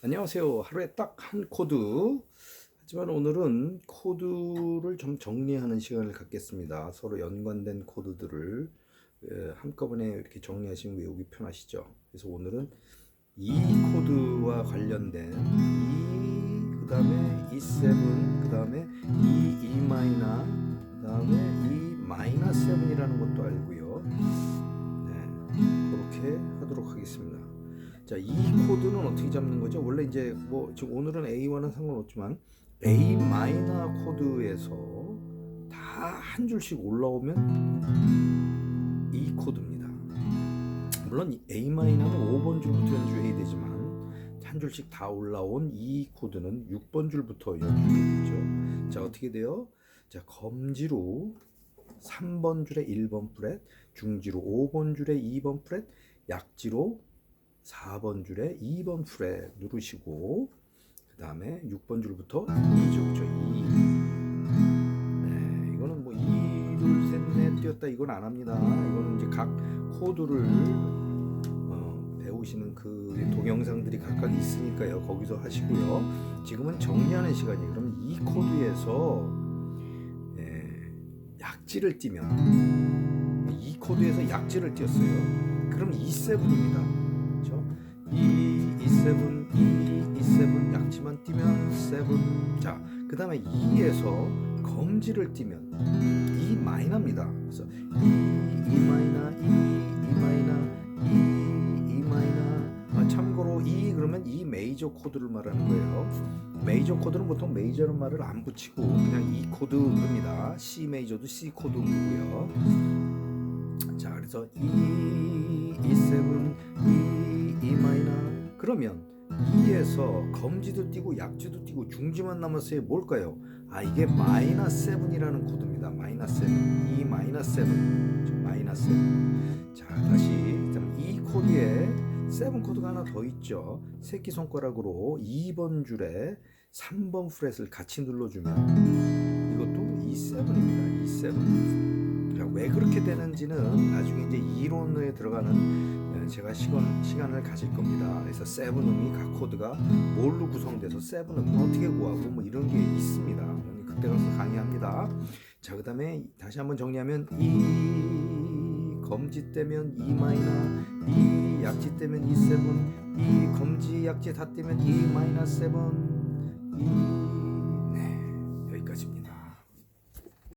안녕하세요. 하루에 딱 한 코드. 하지만 오늘은 코드를 좀 정리하는 시간을 갖겠습니다. 서로 연관된 코드들을 한꺼번에 이렇게 정리하시면 외우기 편하시죠. 그래서 오늘은 이 코드와 관련된 그 다음에 E7, 그 다음에 E 마이너, 그 다음에 E 마이너 7이라는 것도 알고요. 네, 그렇게 하도록 하겠습니다. 자, 이 코드는 어떻게 잡는 거죠? 원래 이제 뭐 지금 오늘은 A와는 상관없지만 A 마이너 코드에서 다 한 줄씩 올라오면 이 코드입니다. 물론 A 마이너는 5번 줄부터 연주해야 되지만 한 줄씩 다 올라온 이 코드는 6번 줄부터 연주해야죠. 자, 어떻게 돼요? 자, 검지로 3번 줄에 1번 프렛, 중지로 5번 줄에 2번 프렛, 약지로 4번 줄에 2번 프렛 누르시고 그 다음에 6번 줄부터 2죠. 그죠? 2. 네, 이거는 뭐 2, 둘, 셋, 넷 뛰었다 이건 안 합니다. 이거는 이제 각 코드를 배우시는 그 동영상들이 각각 있으니까요. 거기서 하시고요. 지금은 정리하는 시간이에요. 그러면 이 코드에서 약지를 띄면 이 코드에서 약지를 띄었어요. 그럼 E7입니다. E7, E7 약지만 띄면 7. 자, 그 다음에 E에서 검지를 띄면 E 마이너입니다. 그래서 E 마이너, E 마이너, E 마이너. 참고로 E 그러면 E 메이저 코드를 말하는 거예요. 메이저 코드는 보통 메이저는 말을 안 붙이고 그냥 E 코드 부릅니다. C 메이저도 C 코드 부르고요. 자, 그래서 E7, E 마이너. 그러면 E에서 검지도 띄고 약지도 띄고 중지만 남았어요. 뭘까요? 이게 마이너 7이라는 코드입니다. 마이너 7, E 마이너 7, 마이너 7. 자, 다시 이 코드에 7 코드가 하나 더 있죠. 새끼손가락으로 2번 줄에 3번 프렛을 같이 눌러주면 이것도 E7입니다. E7. 자, 왜 그렇게 되는지는 나중에 이제 이론에 들어가는 제가 시간을 가질 겁니다. 그래서 7음이 각 코드가 뭘로 구성돼서 7음은 어떻게 구하고 뭐 이런 게 있습니다. 그때 가서 강의합니다. 자, 그 다음에 다시 한번 정리하면 E 검지 떼면 E 마이너, E 약지 떼면 E7, E 검지 약지 다 떼면 E 마이너 7, E